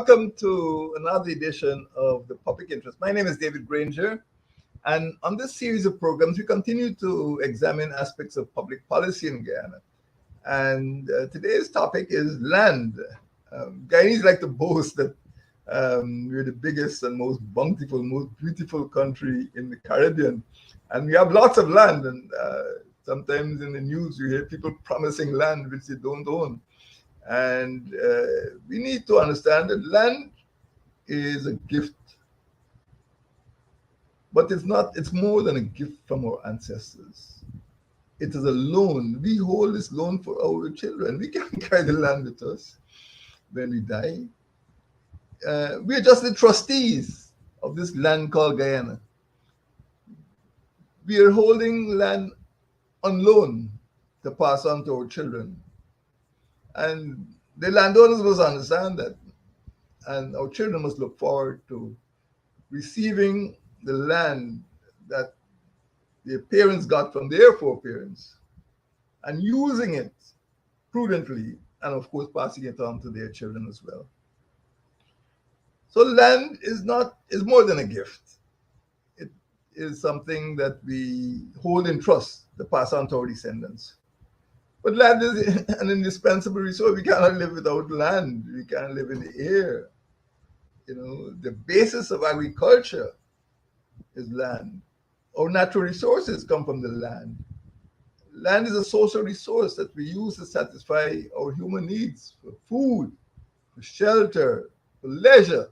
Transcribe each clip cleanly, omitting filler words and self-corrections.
welcome to another edition of the Public Interest. My name is David Granger, and on this series of programs, we continue to examine aspects of public policy in Guyana. And today's topic is land. Guyanese like to boast that we're the biggest and most bountiful, most beautiful country in the Caribbean, and we have lots of land. And sometimes in the news, you hear people promising land which they don't own. And we need to understand that land is a gift, but it's more than a gift from our ancestors. It is a loan. We hold this loan for our children. We can't carry the land with us when we die. We are just the trustees of this land called Guyana. We are holding land on loan to pass on to our children. And the landowners must understand that. And our children must look forward to receiving the land that their parents got from their foreparents and using it prudently, and of course passing it on to their children as well. So land is more than a gift. It is something that we hold in trust to pass on to our descendants. But land is an indispensable resource. We cannot live without land. We can't live in the air. The basis of agriculture is land. Our natural resources come from the land. Land is a social resource that we use to satisfy our human needs for food, for shelter, for leisure.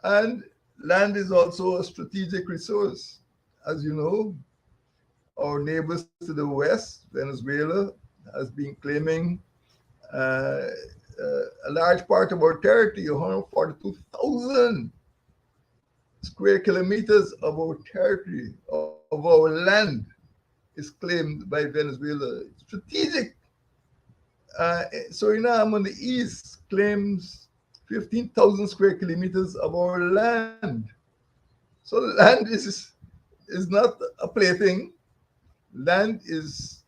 And land is also a strategic resource. As you know, our neighbors to the west, Venezuela, has been claiming a large part of our territory, 142,000 square kilometers of our territory, of our land, is claimed by Venezuela. Strategic. Suriname on the east claims 15,000 square kilometers of our land. So land is not a plaything. Land is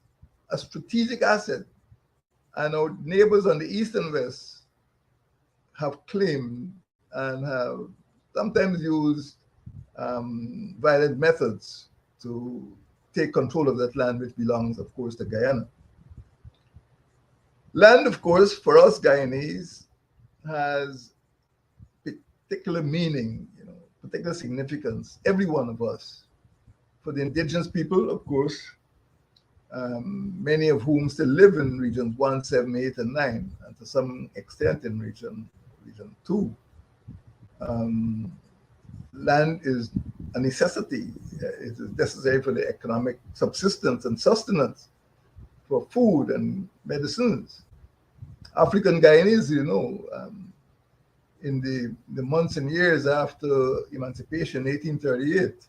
a strategic asset, and our neighbors on the east and west have claimed and have sometimes used violent methods to take control of that land, which belongs, of course, to Guyana. Land, of course, for us Guyanese, has particular meaning, particular significance, every one of us. For the indigenous people, of course, many of whom still live in regions 1, 7, 8, and 9, and to some extent in region 2. Land is a necessity. It is necessary for the economic subsistence and sustenance, for food and medicines. African Guyanese, in the months and years after emancipation, 1838,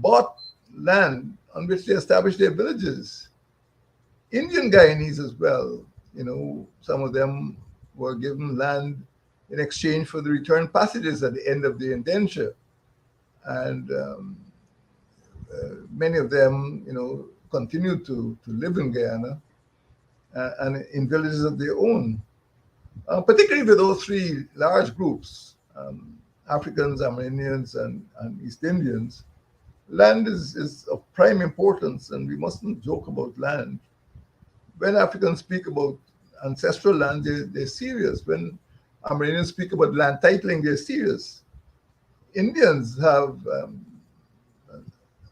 bought land on which they established their villages. Indian Guyanese as well, some of them were given land in exchange for the return passages at the end of the indenture. And many of them, continued to live in Guyana and in villages of their own. Particularly with those three large groups, Africans, Amerindians, and East Indians, land is of prime importance, and we mustn't joke about land. When Africans speak about ancestral land, they're serious. When Amerindians speak about land titling, they're serious. Indians have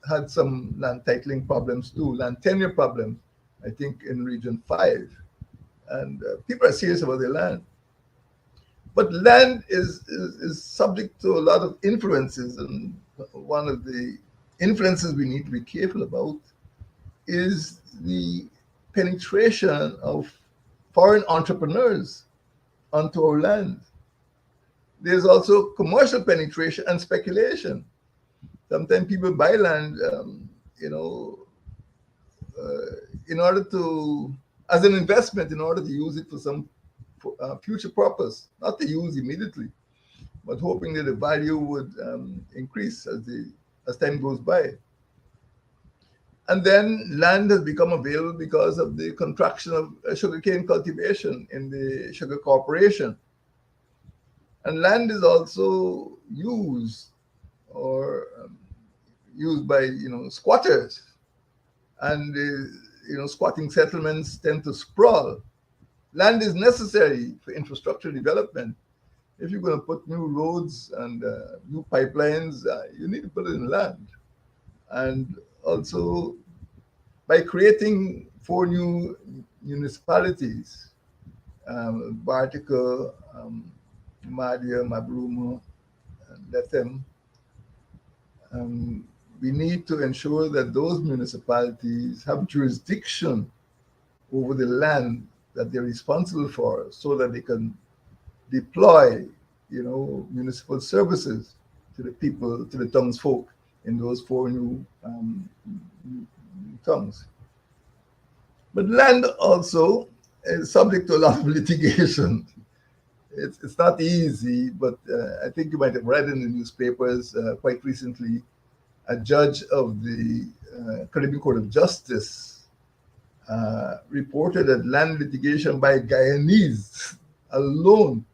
had some land titling problems too, land tenure problems, I think in region 5. And people are serious about their land. But land is subject to a lot of influences, and one of the influences we need to be careful about is the penetration of foreign entrepreneurs onto our land. There's also commercial penetration and speculation. Sometimes people buy land, in order to, as an investment, in order to use it for some future purpose, not to use immediately, but hoping that the value would increase as time goes by. And then land has become available because of the contraction of sugarcane cultivation in the sugar corporation. And land is also used or used by squatters, and squatting settlements tend to sprawl. Land is necessary for infrastructure development. If you're going to put new roads and new pipelines, you need to put it in land. And also, by creating four new municipalities, Bartica, Madia, Mabruma, and Lethem, um, we need to ensure that those municipalities have jurisdiction over the land that they're responsible for, so that they can deploy, municipal services to the people, to the townsfolk in those four new towns. But land also is subject to a lot of litigation. It's not easy, but I think you might have read in the newspapers quite recently, a judge of the Caribbean Court of Justice reported that land litigation by Guyanese alone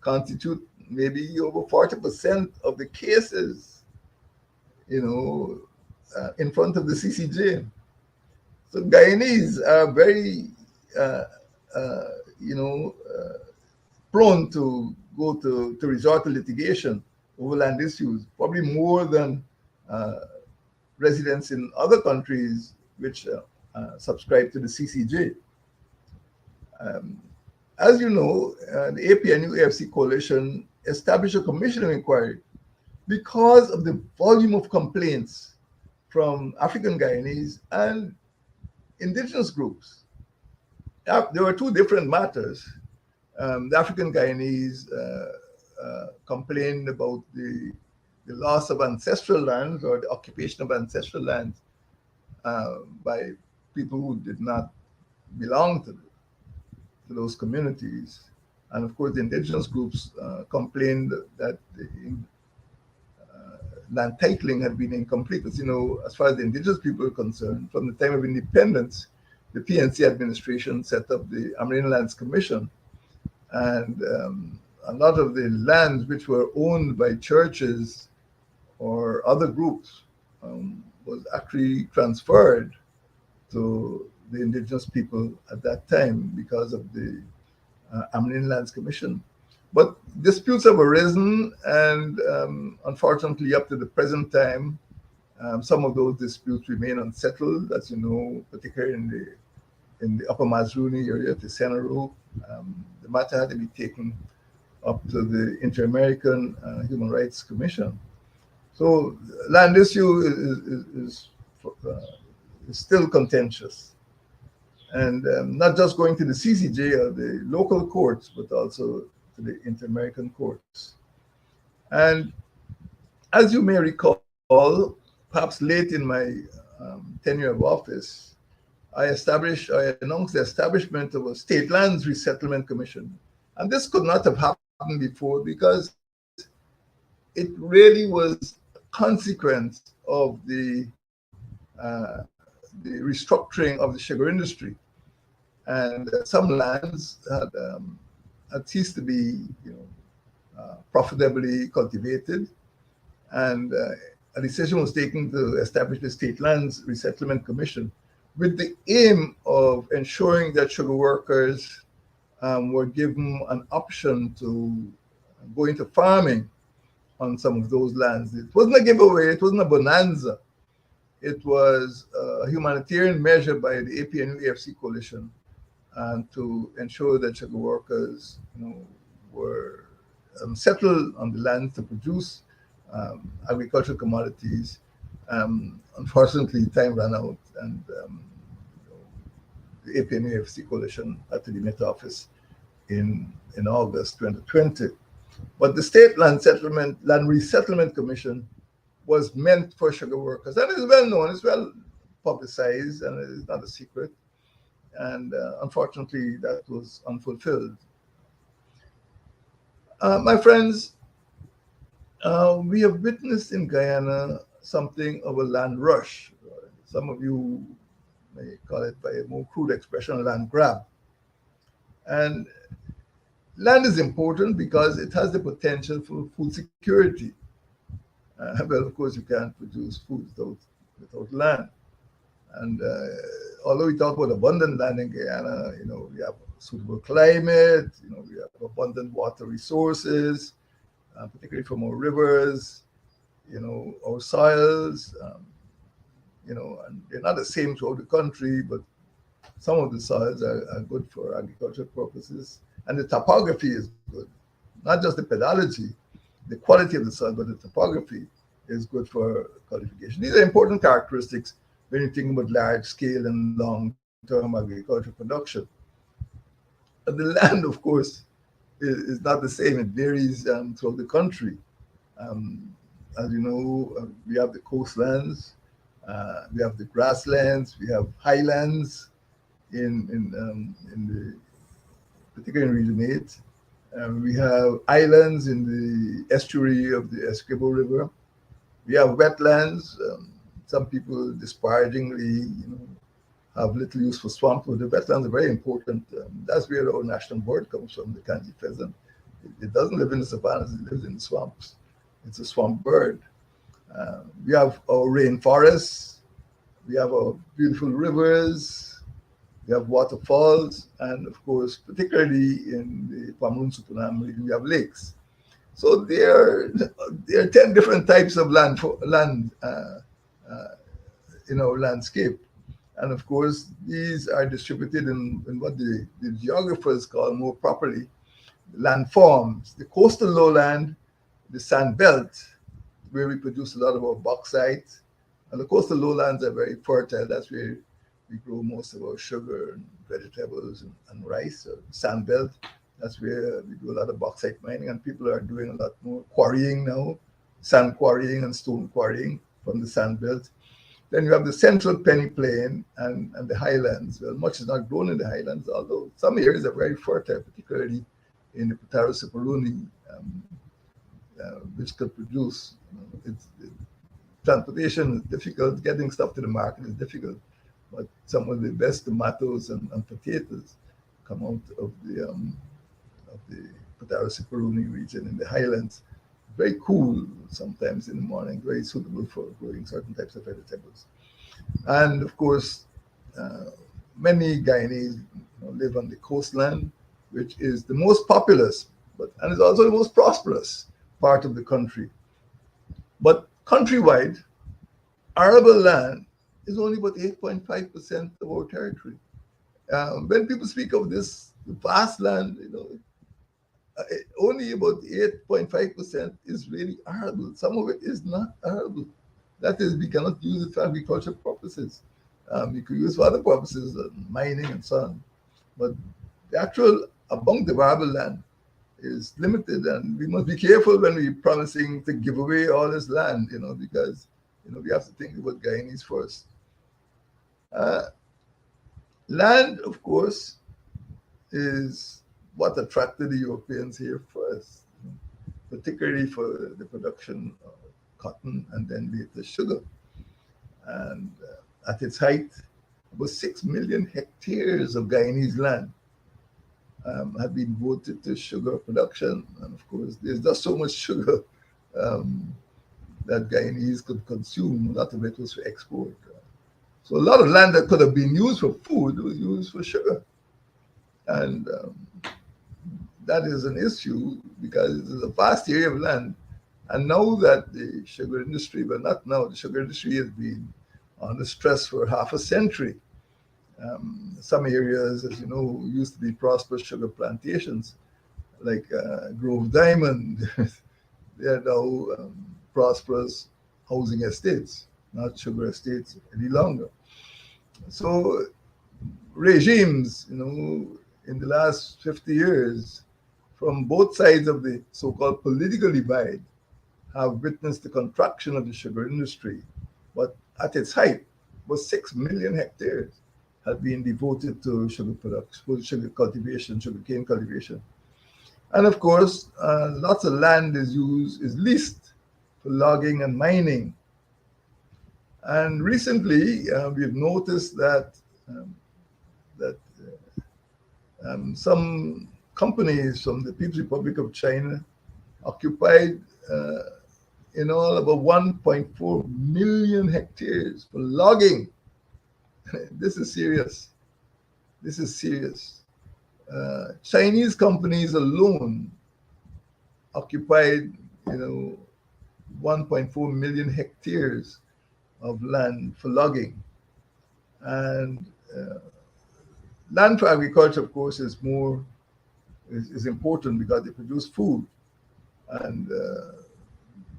constitute maybe over 40% of the cases, in front of the CCJ. So Guyanese are very, uh, uh, you know, uh, prone to go to resort to litigation over land issues, probably more than uh, residents in other countries which subscribe to the CCJ. Um, as you know, the APNU AFC coalition established a commission of inquiry because of the volume of complaints from African Guyanese and indigenous groups. There were two different matters. The African Guyanese complained about the loss of ancestral lands or the occupation of ancestral lands by people who did not belong to those communities. And of course, the indigenous groups complained that the land titling had been incomplete. As you know, as far as the indigenous people are concerned, from the time of independence, the PNC administration set up the American Lands Commission, and a lot of the lands which were owned by churches or other groups was actually transferred to the indigenous people at that time because of the American Lands Commission. But disputes have arisen, and unfortunately, up to the present time, some of those disputes remain unsettled, as you know, particularly in the Upper Mazruni area, the Senaro. The matter had to be taken up to the Inter-American Human Rights Commission. So land issue is still contentious, and not just going to the CCJ or the local courts, but also to the Inter-American courts. And as you may recall, perhaps late in my tenure of office, I announced the establishment of a State Lands Resettlement Commission. And this could not have happened before because it really was a consequence of the restructuring of the sugar industry. And some lands had ceased to be profitably cultivated. And a decision was taken to establish the State Lands Resettlement Commission with the aim of ensuring that sugar workers were given an option to go into farming on some of those lands. It wasn't a giveaway, it wasn't a bonanza. It was a humanitarian measure by the APNU AFC coalition to ensure that sugar workers were settled on the land to produce agricultural commodities. Unfortunately, time ran out, and the APNU AFC coalition had to demit office in August 2020. But the State Land Resettlement Commission was meant for sugar workers, and it's well known, it's well publicized, and it's not a secret. And unfortunately, that was unfulfilled. My friends, we have witnessed in Guyana something of a land rush. Some of you may call it by a more crude expression, land grab. And Land is important because it has the potential for food security. Well, of course, you can't produce food without land. And although we talk about abundant land in Guyana, we have suitable climate, we have abundant water resources, particularly from our rivers, our soils, and they're not the same throughout the country, but some of the soils are good for agricultural purposes. And the topography is good, not just the pedology, the quality of the soil, but the topography is good for cultivation. These are important characteristics when you think about large scale and long term agricultural production. But the land, of course, is not the same. It varies throughout the country. Um, as you know, we have the coastlands, we have the grasslands, we have highlands in the particularly in Region 8. We have islands in the estuary of the Essequibo River. We have wetlands. Some people disparagingly, have little use for swamp, but the wetlands are very important. That's where our national bird comes from, the kanji pheasant. It doesn't live in the savannas, it lives in the swamps. It's a swamp bird. We have our rainforests, we have our beautiful rivers, we have waterfalls, and of course, particularly in the Pamun Supunam region, we have lakes. So there are 10 different types of uh, landscape. And of course, these are distributed in what the geographers call more properly landforms. The coastal lowland, the sand belt, where we produce a lot of our bauxite. And the coastal lowlands are very fertile. That's where we grow most of our sugar and vegetables and rice. So sand belt, that's where we do a lot of bauxite mining, and people are doing a lot more quarrying now, sand quarrying and stone quarrying from the sand belt. Then you have the central penny plain and the highlands. Well, much is not grown in the highlands, although some areas are very fertile, particularly in the Putara Siparuni, which could produce. Transportation is difficult, getting stuff to the market is difficult, but some of the best tomatoes and potatoes come out of the Putara Siparuni region in the highlands. Very cool sometimes in the morning, very suitable for growing certain types of vegetables. And of course, uh, many Guyanese live on the coastland, which is the most populous, and is also the most prosperous part of the country. But countrywide, arable land is only about 8.5% of our territory. When people speak of this vast land, only about 8.5% is really arable. Some of it is not arable. That is, we cannot use it for agricultural purposes. We could use for other purposes, mining and so on. But the actual amount of arable land is limited, and we must be careful when we're promising to give away all this land, because we have to think about Guyanese first. Uh, Land, of course, is what attracted the Europeans here first, particularly for the production of cotton and then later sugar. And at its height, about 6 million hectares of Guyanese land had been devoted to sugar production. And of course, there's just so much sugar um, that Guyanese could consume. A lot of it was for export. So a lot of land that could have been used for food was used for sugar. And that is an issue because it is a vast area of land. And now that the sugar industry, but not now, the sugar industry has been under stress for half a century. Some areas, as you know, used to be prosperous sugar plantations, like Grove Diamond. They are now prosperous housing estates, not sugar estates any longer. So regimes, in the last 50 years, from both sides of the so-called political divide, have witnessed the contraction of the sugar industry. But at its height, was 6 million hectares had been devoted to sugar production, sugar cultivation, sugarcane cultivation. And of course, lots of land is leased for logging and mining. And recently, we've noticed that um, some companies from the People's Republic of China occupied in all about 1.4 million hectares for logging. This is serious. This is serious. Chinese companies alone occupied, 1.4 million hectares of land for logging. And land for agriculture, of course, is important because they produce food. And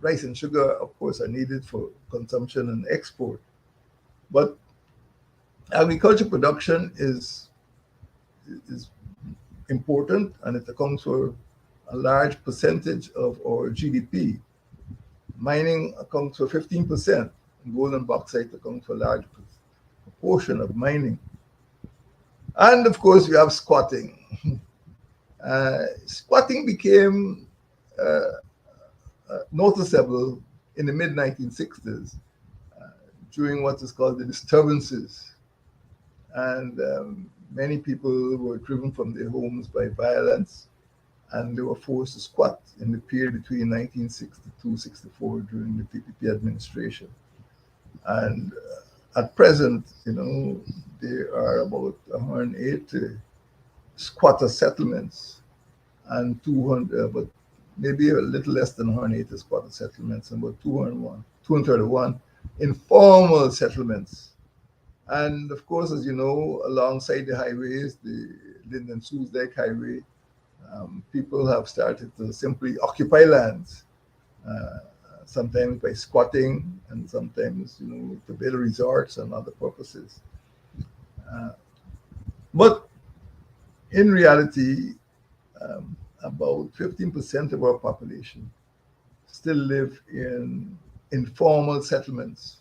rice and sugar, of course, are needed for consumption and export. But agriculture production is important, and it accounts for a large percentage of our GDP. Mining accounts for 15%. Gold and bauxite accounts for a large proportion of mining. And of course, we have squatting. Squatting became noticeable in the mid 1960s during what is called the disturbances. And many people were driven from their homes by violence, and they were forced to squat in the period between 1962-64 during the PPP administration. And at present, there are about 180 squatter settlements and 200, but maybe a little less than 180 squatter settlements and about 231 informal settlements. And of course, as you know, alongside the highways, the Linden Suesdijk Highway, people have started to simply occupy lands, sometimes by squatting and sometimes, to build resorts and other purposes. But in reality, about 15% of our population still live in informal settlements.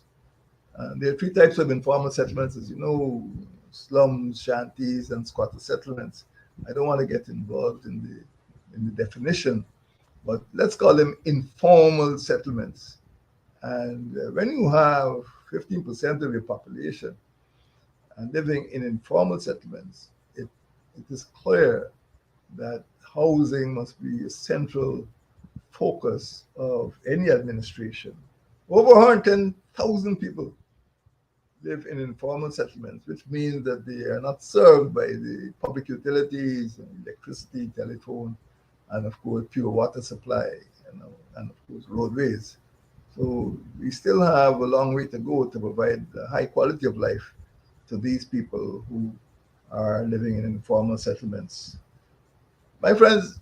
There are three types of informal settlements, as you know: slums, shanties, and squatter settlements. I don't want to get involved in the definition, but let's call them informal settlements. And when you have 15% of your population living in informal settlements, it is clear that housing must be a central focus of any administration. Over 110,000 people live in informal settlements, which means that they are not served by the public utilities, electricity, telephone, and of course pure water supply, and of course roadways. So we still have a long way to go to provide a high quality of life to these people who are living in informal settlements. My friends,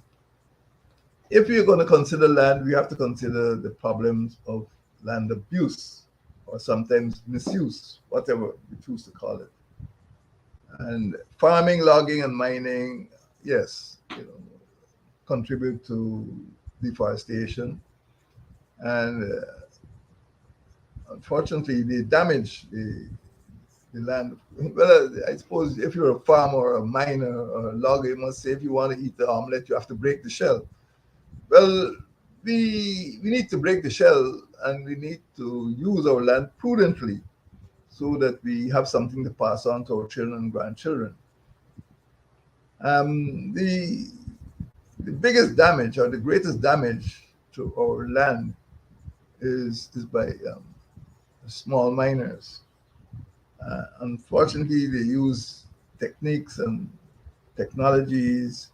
if you're going to consider land, we have to consider the problems of land abuse, or sometimes misuse, whatever we choose to call it. And farming, logging, and mining, yes, contribute to deforestation. And unfortunately, they damage the land. Well, I suppose if you're a farmer or a miner or a logger, you must say if you want to eat the omelet, you have to break the shell. Well, we need to break the shell, and we need to use our land prudently so that we have something to pass on to our children and grandchildren. The biggest damage, or the greatest damage to our land is by small miners. Unfortunately, they use techniques and technologies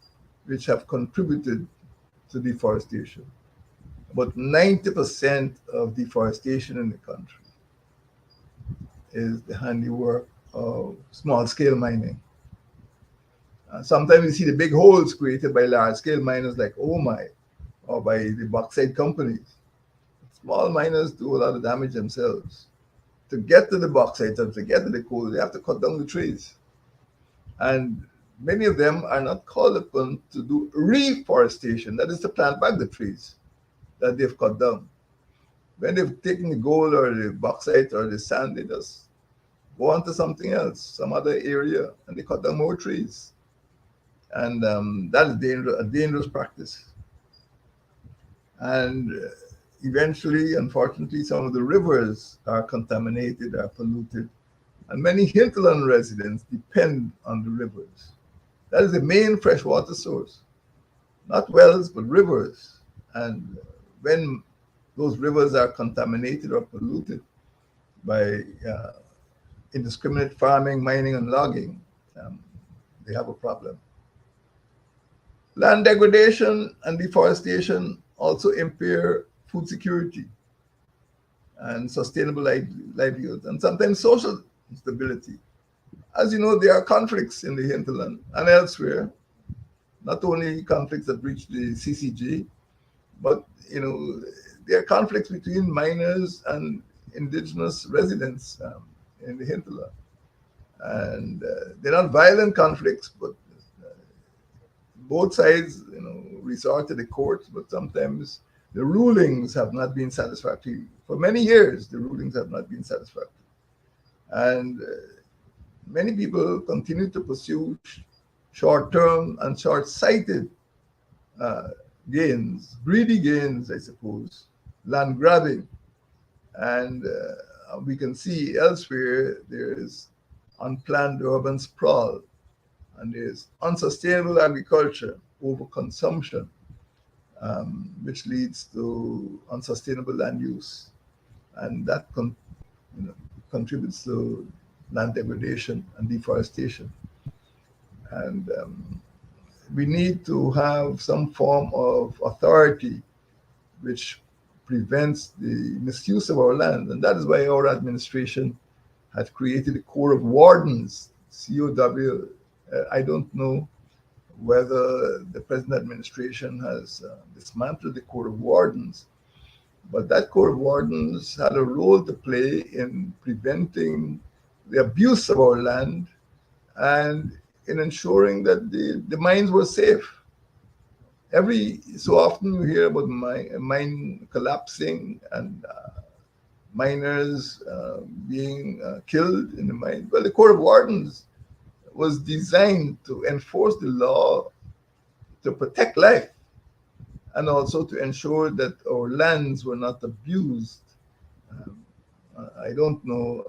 which have contributed to deforestation. About 90% of deforestation in the country is the handiwork of small-scale mining. Sometimes you see the big holes created by large-scale miners like OMI or by the bauxite companies. Small miners do a lot of damage themselves. To get to the bauxite and to get to the coal, they have to cut down the trees. And many of them are not called upon to do reforestation, that is to plant back the trees that they've cut down. When they've taken the gold or the bauxite or the sand, they just go on to something else, some other area, and they cut down more trees. And that is a dangerous practice. And eventually, unfortunately, some of the rivers are contaminated, are polluted, and many hinterland residents depend on the rivers. That is the main freshwater source. not wells, but rivers. And when those rivers are contaminated or polluted by indiscriminate farming, mining, and logging, um, they have a problem. Land degradation and deforestation also impair food security and sustainable livelihoods, and sometimes social stability. As you know, there are conflicts in the hinterland and elsewhere, not only conflicts that reach the CCG, but there are conflicts between miners and indigenous residents in the hinterland. And they're not violent conflicts, but both sides, resort to the courts, but sometimes the rulings have not been satisfactory. For many years, the rulings have not been satisfactory. And many people continue to pursue short term and short sighted uh, gains, greedy gains, I suppose, land grabbing. And we can see elsewhere there's unplanned urban sprawl and there's unsustainable agriculture, overconsumption, which leads to unsustainable land use. And that you know, contributes to land degradation and deforestation. And we need to have some form of authority which prevents the misuse of our land. And that is why our administration had created a Corps of Wardens, COW. I don't know whether the present administration has dismantled the Corps of Wardens, but that Corps of Wardens had a role to play in preventing the abuse of our land and in ensuring that the mines were safe. Every so often you hear about mine collapsing and miners being killed in the mine. Well, the Corps of Wardens was designed to enforce the law to protect life and also to ensure that our lands were not abused. Um, I don't know.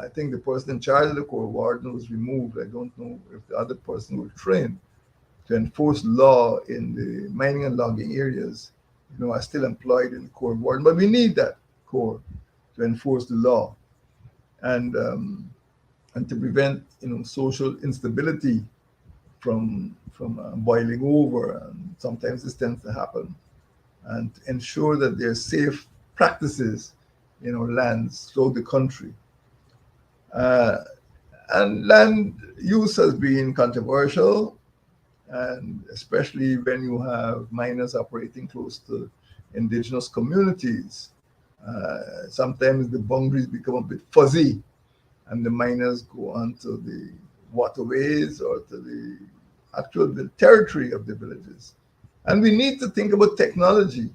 I think the person in charge of the Corps of Wardens was removed. I don't know if the other person was trained to enforce law in the mining and logging areas, are still employed in the Corps of Wardens. But we need that Corps to enforce the law and to prevent social instability from boiling over, and sometimes this tends to happen, and to ensure that there are safe practices in our lands throughout the country. Uh, and land use has been controversial, and especially when you have miners operating close to indigenous communities. Sometimes the boundaries become a bit fuzzy, and the miners go onto the waterways or to the territory of the villages. And we need to think about technology.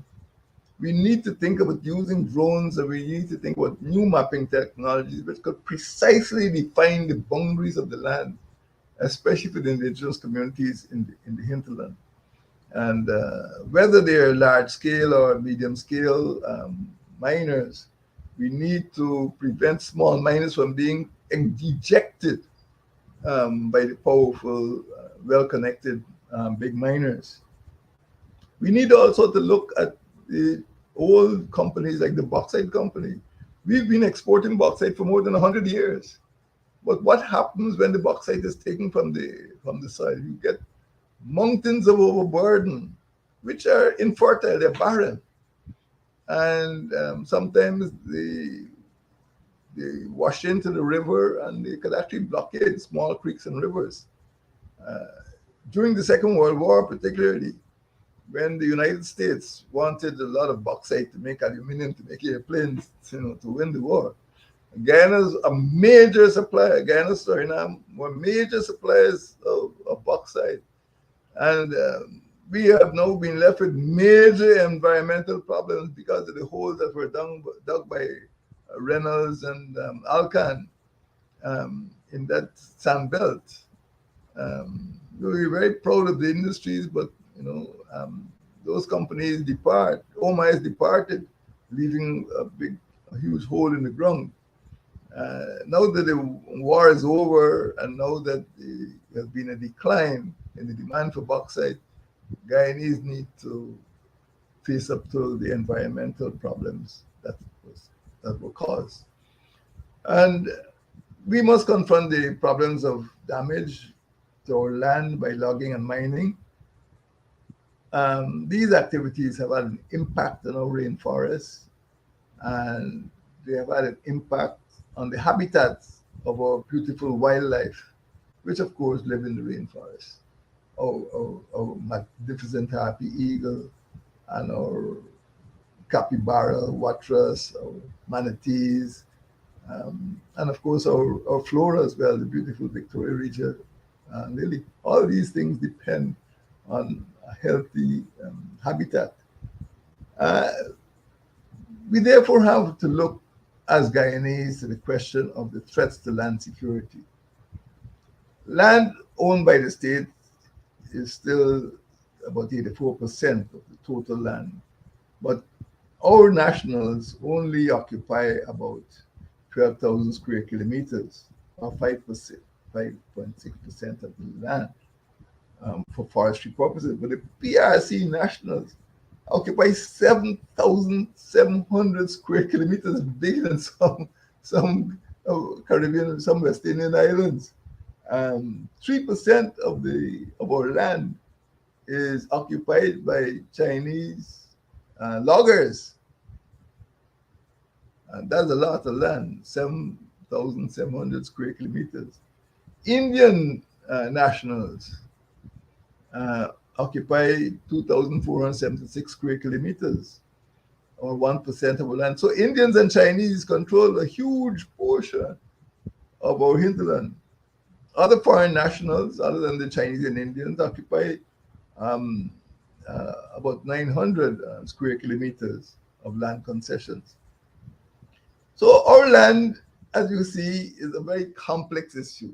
We need to think about using drones, and we need to think about new mapping technologies which could precisely define the boundaries of the land, especially for the indigenous communities in the hinterland. And whether they're large scale or medium scale miners, we need to prevent small miners from being ejected by the powerful, well connected big miners. We need also to look at the old companies like the bauxite company. We've been exporting bauxite for more than 100 years. But what happens when the bauxite is taken from the soil? You get mountains of overburden, which are infertile, they're barren. And sometimes they wash into the river and they could actually blockade small creeks and rivers. Uh, During the Second World War, particularly, when the United States wanted a lot of bauxite to make aluminum, to make airplanes, to win the war, Guyana's a major supplier. Guyana, Suriname were major suppliers of bauxite. And we have now been left with major environmental problems because of the holes that were dug by Reynolds and Alcan in that sand belt. We're very proud of the industries, but those companies depart. OMA has departed, leaving a huge hole in the ground. Now that the war is over, and now that there has been a decline in the demand for bauxite, Guyanese need to face up to the environmental problems that were caused. And we must confront the problems of damage to our land by logging and mining. These activities have had an impact on our rainforests, and they have had an impact on the habitats of our beautiful wildlife, which of course live in the rainforest. Our magnificent harpy eagle and our capybara, watras, our manatees, and of course our flora as well, the beautiful Victoria Regia lily. All these things depend on a healthy habitat. Uh, we therefore have to look as Guyanese to the question of the threats to land security. Land owned by the state is still about 84% of the total land, but our nationals only occupy about 12,000 square kilometers, or 5%, 5.6% of the land for forestry purposes. But the PRC nationals occupy 7,700 square kilometers, bigger than some Caribbean, some West Indian islands. 3% of our land is occupied by Chinese loggers, and that's a lot of land, 7,700 square kilometers. Indian nationals occupy 2,476 square kilometers, or 1% of our land. So Indians and Chinese control a huge portion of our hinterland. Other foreign nationals, other than the Chinese and Indians, occupy um, about 900 square kilometers of land concessions. So our land, as you see, is a very complex issue.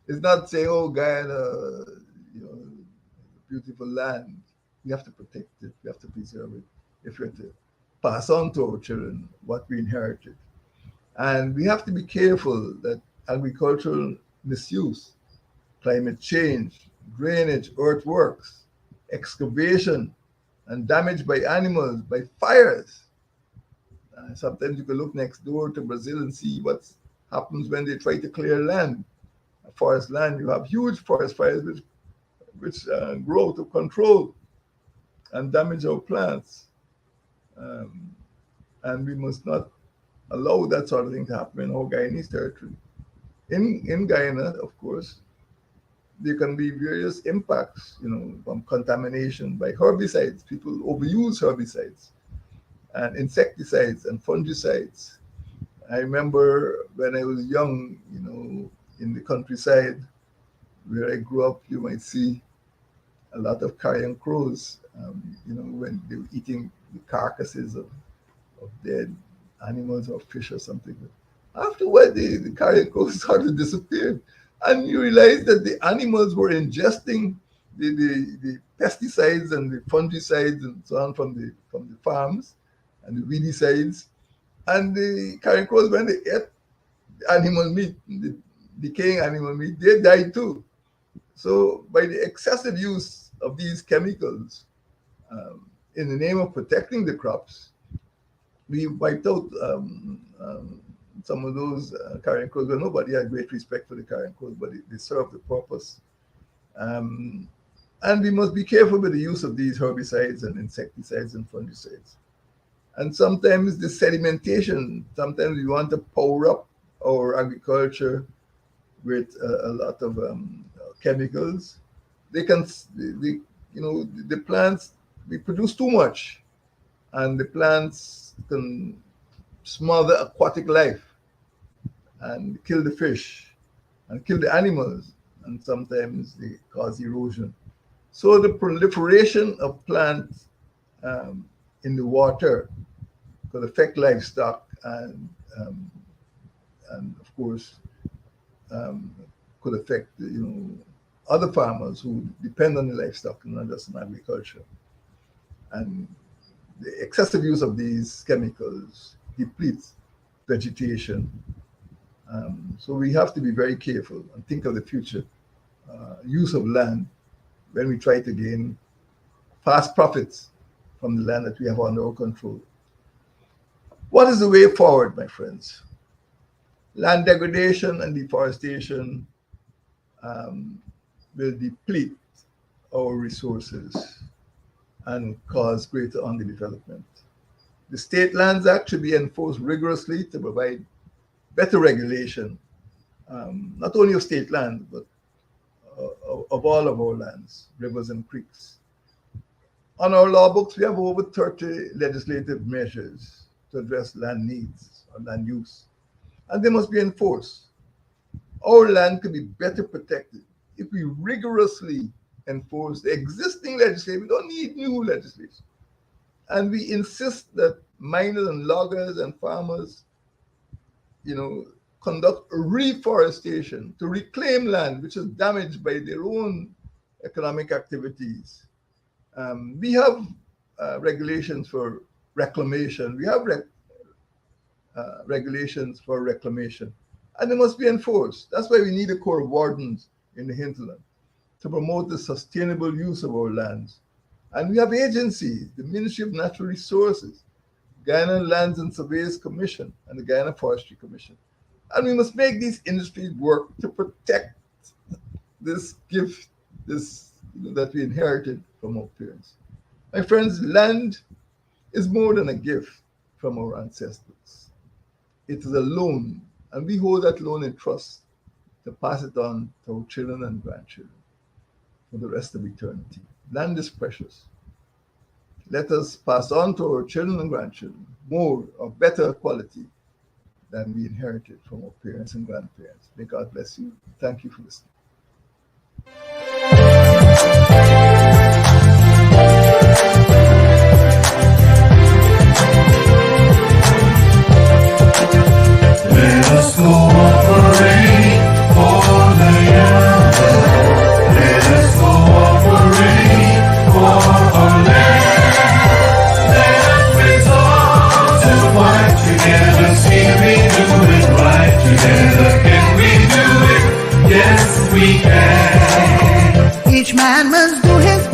It's not saying, oh, Guyana, beautiful land. We have to protect it. We have to preserve it. If we're to pass on to our children what we inherited. And we have to be careful that agricultural misuse, climate change, drainage, earthworks, excavation, and damage by animals, by fires. Sometimes you can look next door to Brazil and see what happens when they try to clear land, forest land. You have huge forest fires which grow to control and damage our plants. Um, and we must not allow that sort of thing to happen in our Guyanese territory. In Guyana, of course, there can be various impacts, from contamination by herbicides. People overuse herbicides and insecticides and fungicides. I remember when I was young, in the countryside where I grew up, you might see a lot of carrion crows, when they were eating the carcasses of dead animals or fish or something. Afterward, the carrion crows started to disappear. And you realize that the animals were ingesting the pesticides and the fungicides and so on from the farms and the weedicides. And the carrion crows, when they ate animal meat, the decaying animal meat, they died too. So by the excessive use of these chemicals in the name of protecting the crops, we wiped out some of those carrion crows. Well, nobody had great respect for the carrion crows, but they serve the purpose. Um, and we must be careful with the use of these herbicides and insecticides and fungicides. And sometimes the sedimentation, sometimes we want to power up our agriculture with a lot of chemicals. The plants, we produce too much, and the plants can smother aquatic life and kill the fish and kill the animals, and sometimes they cause erosion. So the proliferation of plants in the water could affect livestock and of course um, could affect other farmers who depend on the livestock and not just on agriculture. And the excessive use of these chemicals depletes vegetation. So we have to be very careful and think of the future use of land when we try to gain past profits from the land that we have under our control. What is the way forward, my friends? Land degradation and deforestation will deplete our resources and cause greater underdevelopment. The State Lands Act should be enforced rigorously to provide better regulation, not only of state land, but of all of our lands, rivers and creeks. On our law books, we have over 30 legislative measures to address land needs or land use, and they must be enforced. Our land can be better protected if we rigorously enforce the existing legislation. We don't need new legislation. And we insist that miners and loggers and farmers, conduct reforestation to reclaim land which is damaged by their own economic activities. We have regulations for reclamation. We have regulations for reclamation, and they must be enforced. That's why we need a Corps of Wardens in the hinterland to promote the sustainable use of our lands. And we have agencies, the Ministry of Natural Resources, Guyana Lands and Surveys Commission, and the Guyana Forestry Commission. And we must make these industries work to protect this gift, that we inherited from our parents. My friends, land is more than a gift from our ancestors. It is a loan, and we hold that loan in trust to pass it on to our children and grandchildren for the rest of eternity. Land is precious. Let us pass on to our children and grandchildren more of better quality than we inherited from our parents and grandparents. May God bless you. Thank you for listening. Let us cooperate for the younger. Let us cooperate for our land. Let us resolve to fight together. See we do it right together. Can we do it? Yes, we can. Each man must do his